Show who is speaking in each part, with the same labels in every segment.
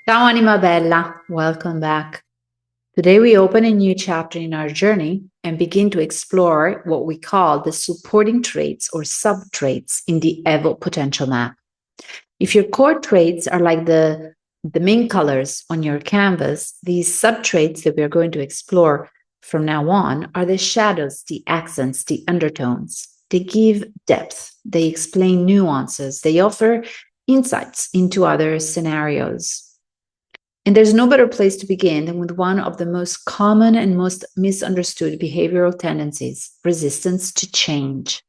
Speaker 1: Ciao anima bella, welcome back. Today we open a new chapter in our journey and begin to explore what we call the supporting traits or sub-traits in the EVO potential map. If your core traits are like the main colors on your canvas, these sub-traits that we're going to explore from now on are the shadows, the accents, the undertones. They give depth, they explain nuances, they offer insights into other scenarios. And there's no better place to begin than with one of the most common and most misunderstood behavioral tendencies, resistance to change.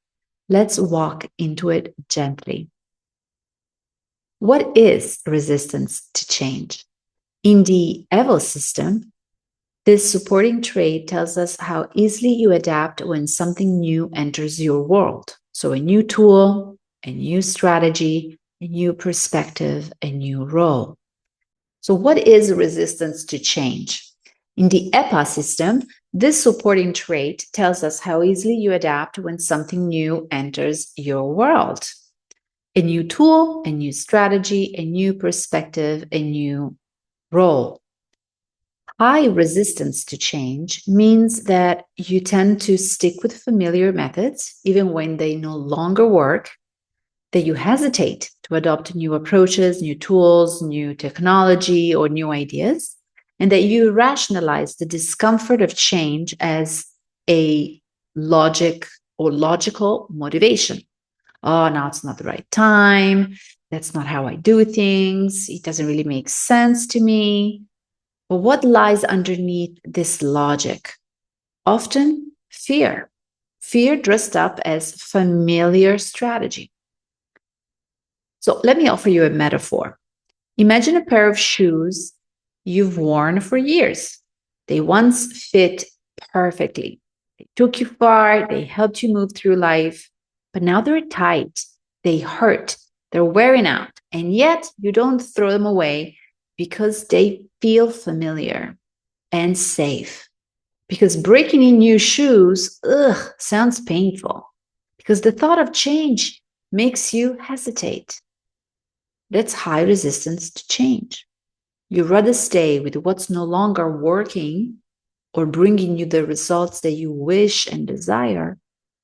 Speaker 1: Let's walk into it gently. What is resistance to change? In the EVO system, this supporting trait tells us how easily you adapt when something new enters your world. So a new tool, a new strategy, a new perspective, a new role. So what is resistance to change? In the EPA system, this supporting trait tells us how easily you adapt when something new enters your world. A new tool, a new strategy, a new perspective, a new role. High resistance to change means that you tend to stick with familiar methods even when they no longer work, that you hesitate to adopt new approaches, new tools, new technology, or new ideas, and that you rationalize the discomfort of change as a logic or logical motivation. Oh, now it's not the right time. That's not how I do things. It doesn't really make sense to me. But what lies underneath this logic? Often fear. Fear dressed up as familiar strategy. So let me offer you a metaphor. Imagine a pair of shoes you've worn for years. They once fit perfectly. They took you far, they helped you move through life, but now they're tight, they hurt, they're wearing out, and yet you don't throw them away because they feel familiar and safe. Because breaking in new shoes, sounds painful. Because the thought of change makes you hesitate. That's high resistance to change. You rather stay with what's no longer working or bringing you the results that you wish and desire,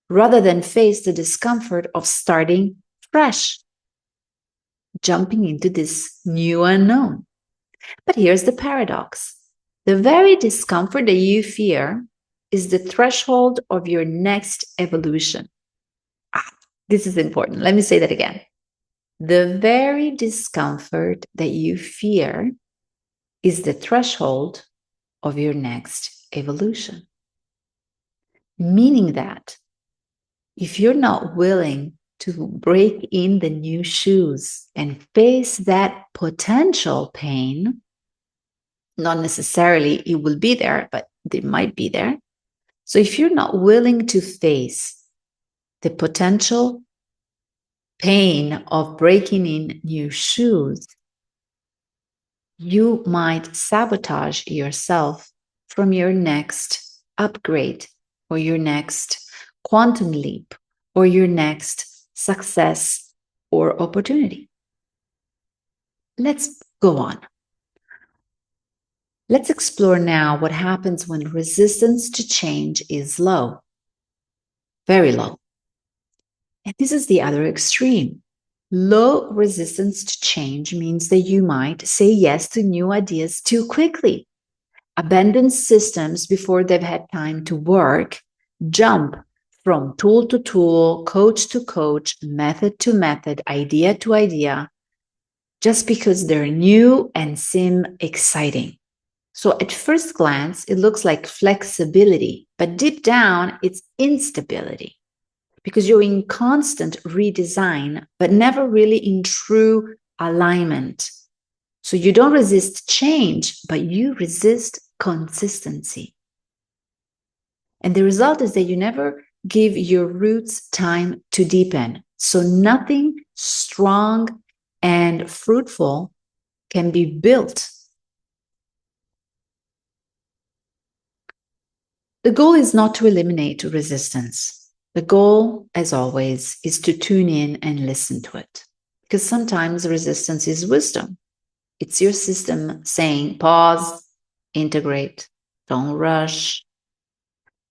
Speaker 1: rather than face the discomfort of starting fresh, jumping into this new unknown. But here's the paradox. The very discomfort that you fear is the threshold of your next evolution. This is important. Let me say that again. The very discomfort that you fear is the threshold of your next evolution. Meaning that if you're not willing to break in the new shoes and face that potential pain, not necessarily it will be there, but it might be there. So if you're not willing to face the potential pain of breaking in new shoes, you might sabotage yourself from your next upgrade or your next quantum leap or your next success or opportunity. Let's go on. Let's explore now what happens when resistance to change is low, very low. And this is the other extreme. Low resistance to change means that you might say yes to new ideas too quickly, abandon systems before they've had time to work, jump from tool to tool, coach to coach, method to method, idea to idea, just because they're new and seem exciting. So at first glance, it looks like flexibility, but deep down, it's instability. Because you're in constant redesign, but never really in true alignment. So you don't resist change, but you resist consistency. And the result is that you never give your roots time to deepen. So nothing strong and fruitful can be built. The goal is not to eliminate resistance. The goal, as always, is to tune in and listen to it. Because sometimes resistance is wisdom. It's your system saying, pause, integrate, don't rush.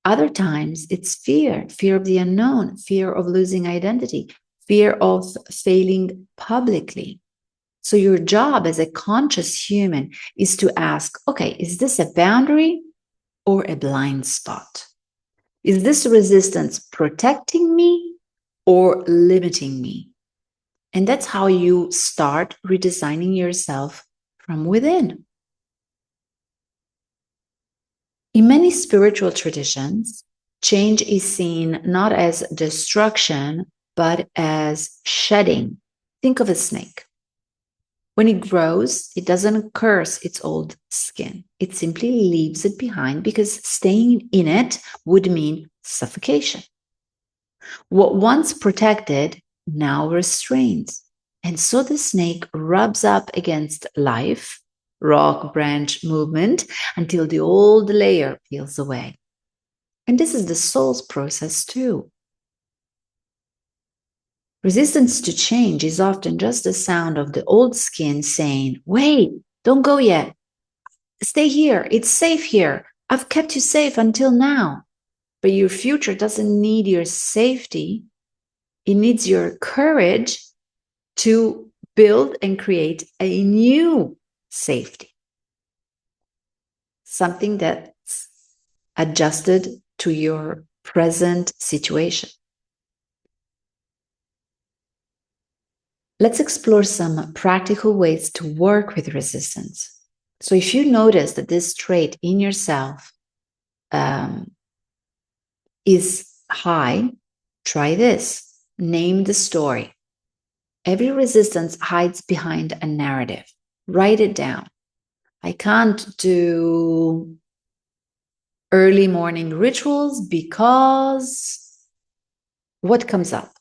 Speaker 1: Other times it's fear of the unknown, fear of losing identity, fear of failing publicly. So your job as a conscious human is to ask, okay, is this a boundary or a blind spot? Is this resistance protecting me or limiting me? And that's how you start redesigning yourself from within. In many spiritual traditions, change is seen not as destruction, but as shedding. Think of a snake. When it grows, it doesn't curse its old skin. It simply leaves it behind because staying in it would mean suffocation. What once protected now restrains. And so the snake rubs up against life, rock, branch, movement, until the old layer peels away. And this is the soul's process too. Resistance to change is often just the sound of the old skin saying, wait, don't go yet. Stay here. It's safe here. I've kept you safe until now. But your future doesn't need your safety. It needs your courage to build and create a new safety. Something that's adjusted to your present situation. Let's explore some practical ways to work with resistance. So if you notice that this trait in yourself is high, try this. Name the story. Every resistance hides behind a narrative. Write it down. I can't do early morning rituals because what comes up?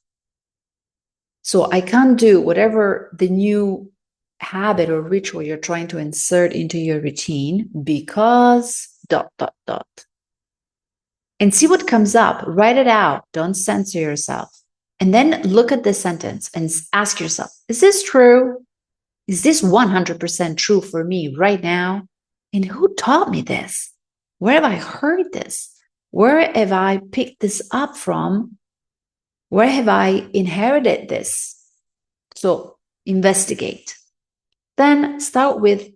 Speaker 1: So I can't do whatever the new habit or ritual you're trying to insert into your routine because ... And see what comes up. Write it out. Don't censor yourself. And then look at the sentence and ask yourself, is this true? Is this 100% true for me right now? And who taught me this? Where have I heard this? Where have I picked this up from? Where have I inherited this? So investigate. Then start with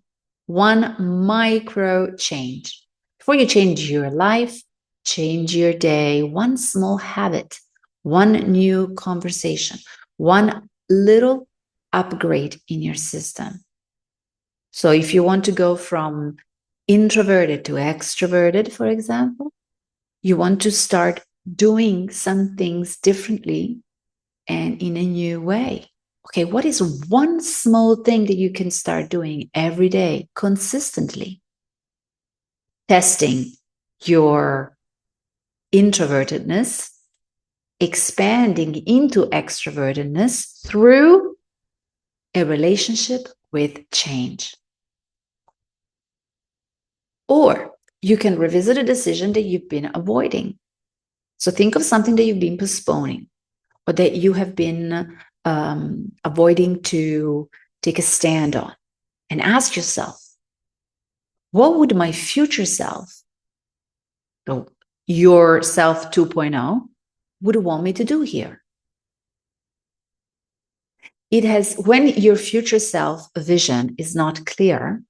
Speaker 1: one micro change. Before you change your life, change your day, one small habit, one new conversation, one little upgrade in your system. So if you want to go from introverted to extroverted, for example, you want to start doing some things differently and in a new way. Okay, what is one small thing that you can start doing every day consistently? Testing your introvertedness, expanding into extrovertedness through a relationship with change. Or you can revisit a decision that you've been avoiding. So think of something that you've been postponing or that you have been avoiding to take a stand on, and ask yourself, what would my future self, so your self 2.0, would want me to do here? It has, when your future self vision is not clear,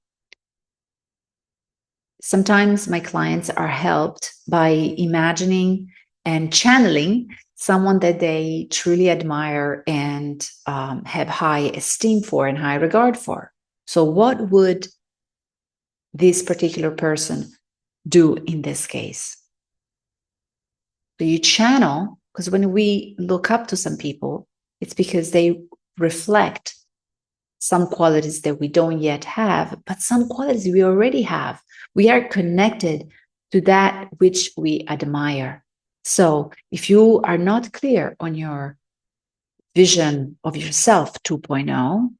Speaker 1: sometimes my clients are helped by imagining and channeling someone that they truly admire and have high esteem for and high regard for. So what would this particular person do in this case? So you channel, because when we look up to some people, it's because they reflect some qualities that we don't yet have, but some qualities we already have. We are connected to that which we admire. So if you are not clear on your vision of yourself 2.0,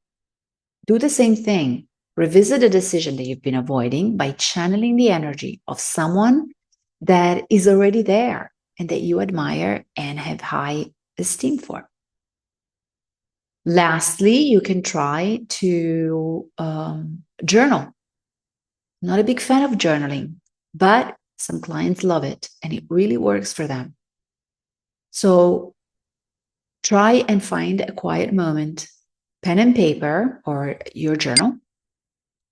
Speaker 1: do the same thing. Revisit a decision that you've been avoiding by channeling the energy of someone that is already there and that you admire and have high esteem for. Lastly, you can try to journal. Not a big fan of journaling, but some clients love it and it really works for them. So try and find a quiet moment, pen and paper or your journal,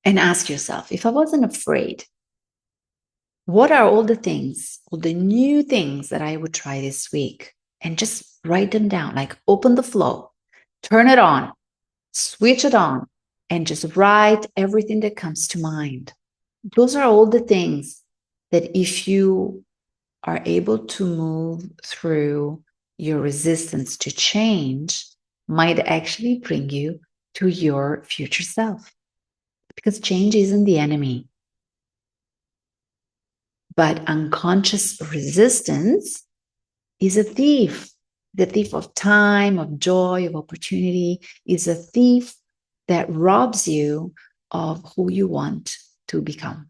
Speaker 1: and ask yourself, if I wasn't afraid, what are all the things, all the new things that I would try this week? And just write them down, like open the flow, turn it on, switch it on, and just write everything that comes to mind. Those are all the things that if you are able to move through your resistance to change, might actually bring you to your future self. Because change isn't the enemy. But unconscious resistance is a thief. The thief of time, of joy, of opportunity, is a thief that robs you of who you want to become.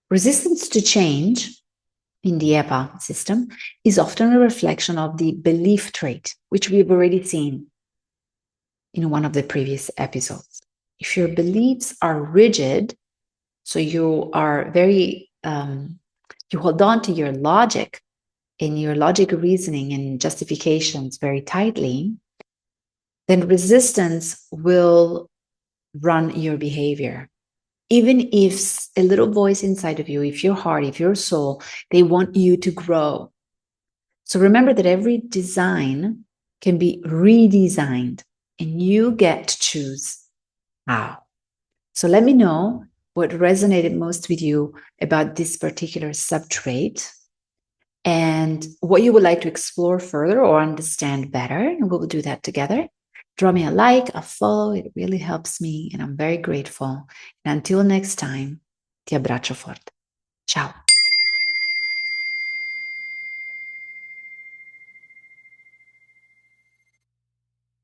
Speaker 1: Resistance to change in the EPA system is often a reflection of the belief trait, which we've already seen in one of the previous episodes. If your beliefs are rigid, so you are very, you hold on to your logic and your logic reasoning and justifications very tightly, then resistance will run your behavior. Even if a little voice inside of you, if your heart, if your soul, they want you to grow. So remember that every design can be redesigned and you get to choose how. So let me know what resonated most with you about this particular subtrait and what you would like to explore further or understand better. And we'll do that together. Draw me a like, a follow. It really helps me and I'm very grateful. And until next time, ti abbraccio forte. Ciao.